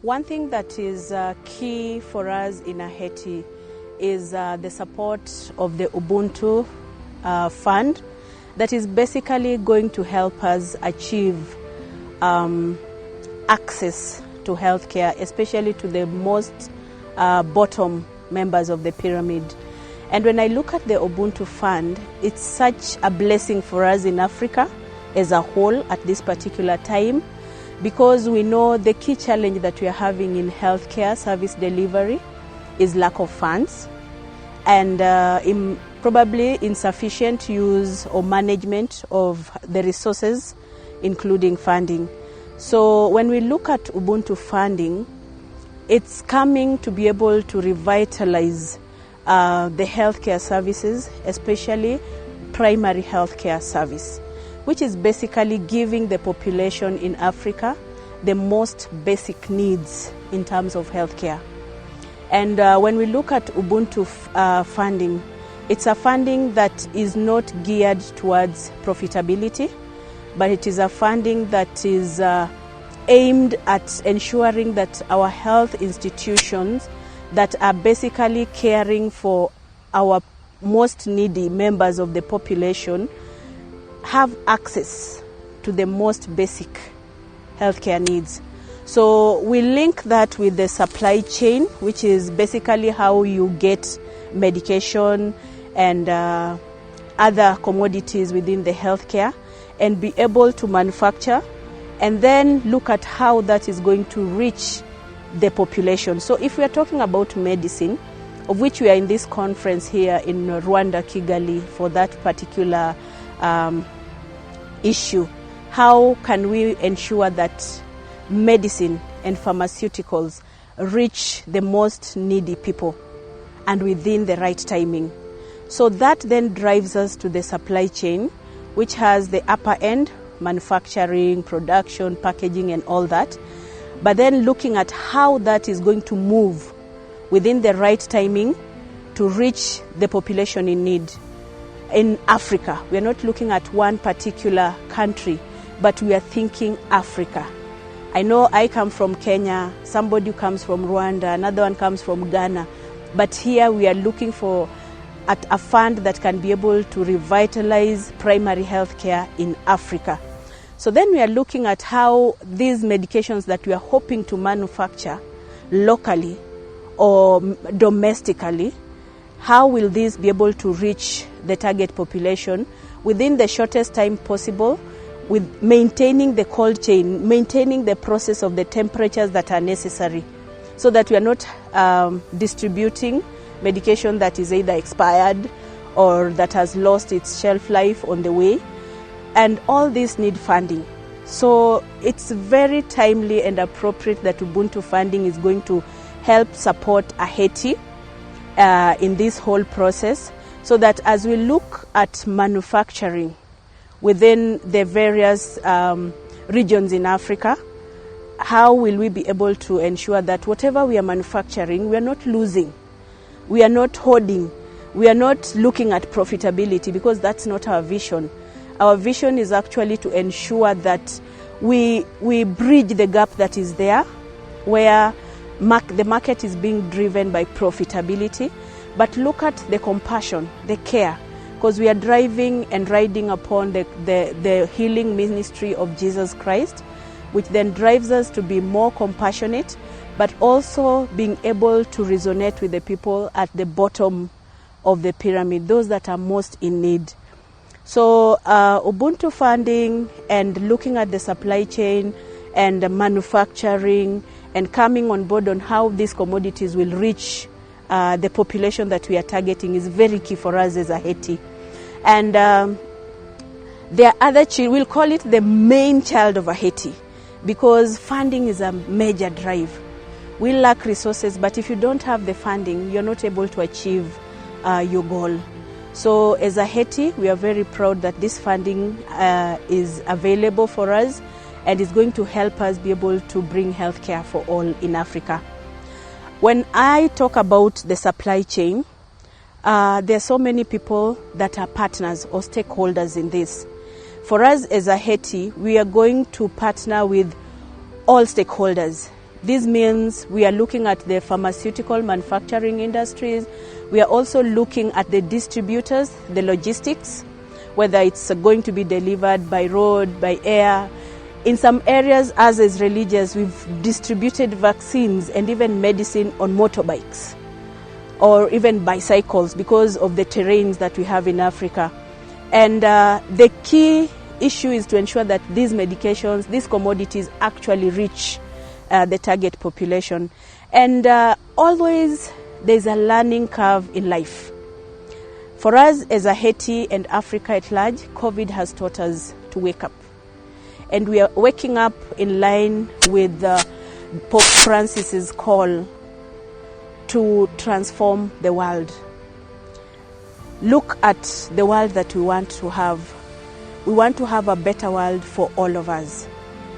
One thing that is key for us in AHETI is the support of the Ubuntu Fund that is basically going to help us achieve access to healthcare, especially to the most bottom members of the pyramid. And when I look at the Ubuntu Fund, it's such a blessing for us in Africa as a whole at this particular time, because we know the key challenge that we are having in healthcare service delivery is lack of funds and probably insufficient use or management of the resources, including funding. So when we look at Ubuntu funding, it's coming to be able to revitalize the healthcare services, especially primary healthcare service, which is basically giving the population in Africa the most basic needs in terms of healthcare. And when we look at Ubuntu funding, it's a funding that is not geared towards profitability, but it is a funding that is aimed at ensuring that our health institutions that are basically caring for our most needy members of the population have access to the most basic healthcare needs. So we link that with the supply chain, which is basically how you get medication and other commodities within the healthcare, and be able to manufacture and then look at how that is going to reach the population. So if we are talking about medicine, of which we are in this conference here in Rwanda, Kigali, for that particular issue, how can we ensure that medicine and pharmaceuticals reach the most needy people and within the right timing? So that then drives us to the supply chain, which has the upper end, manufacturing, production, packaging, and all that. But then looking at how that is going to move within the right timing to reach the population in need. In Africa, we are not looking at one particular country, but we are thinking Africa. I know I come from Kenya, somebody comes from Rwanda, another one comes from Ghana, but here we are looking for at a fund that can be able to revitalize primary health care in Africa. So then we are looking at how these medications that we are hoping to manufacture locally or domestically, how will these be able to reach the target population within the shortest time possible, with maintaining the cold chain, maintaining the process of the temperatures that are necessary, so that we are not distributing medication that is either expired or that has lost its shelf life on the way. And all these need funding. So it's very timely and appropriate that Ubuntu funding is going to help support AHETI in this whole process, so that as we look at manufacturing within the various regions in Africa, how will we be able to ensure that whatever we are manufacturing, we are not losing, we are not hoarding, we are not looking at profitability, because that's not our vision. Our vision is actually to ensure that we bridge the gap that is there, where the market is being driven by profitability, but look at the compassion, the care, because we are driving and riding upon the healing ministry of Jesus Christ, which then drives us to be more compassionate, but also being able to resonate with the people at the bottom of the pyramid, those that are most in need. So Ubuntu funding and looking at the supply chain and the manufacturing and coming on board on how these commodities will reach the population that we are targeting is very key for us as AHETI. And there are other we'll call it the main child of AHETI, because funding is a major drive. We lack resources, but if you don't have the funding, you're not able to achieve your goal. So as AHETI, we are very proud that this funding is available for us and is going to help us be able to bring healthcare for all in Africa. When I talk about the supply chain, there are so many people that are partners or stakeholders in this. For us as AHETI, we are going to partner with all stakeholders, This means we are looking at the pharmaceutical manufacturing industries. We are also looking at the distributors, the logistics, whether it's going to be delivered by road, by air. In some areas, as is religious, we've distributed vaccines and even medicine on motorbikes or even bicycles because of the terrains that we have in Africa. And the key issue is to ensure that these medications, these commodities actually reach the target population. And always there's a learning curve in life. For us as AHETI and Africa at large, COVID has taught us to wake up. And we are waking up in line with Pope Francis's call to transform the world. Look at the world that we want to have. We want to have a better world for all of us.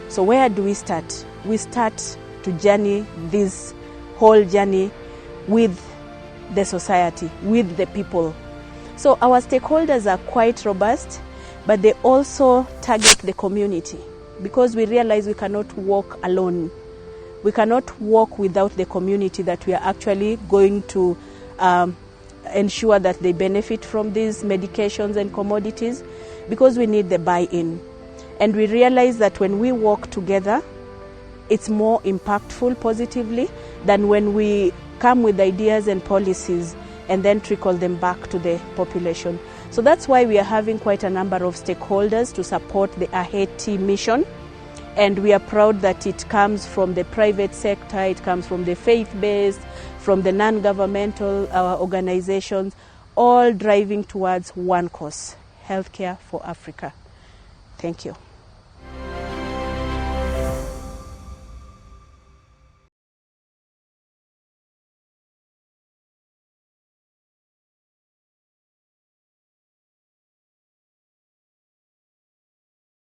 So where do we start? We start to journey this whole journey with the society, with the people. So our stakeholders are quite robust, but they also target the community because we realize we cannot walk alone. We cannot walk without the community that we are actually going to ensure that they benefit from these medications and commodities, because we need the buy-in. And we realize that when we work together, it's more impactful positively than when we come with ideas and policies and then trickle them back to the population. So that's why we are having quite a number of stakeholders to support the AHETI mission. And we are proud that it comes from the private sector, it comes from the faith-based, from the non-governmental organizations, all driving towards one cause: healthcare for Africa. Thank you.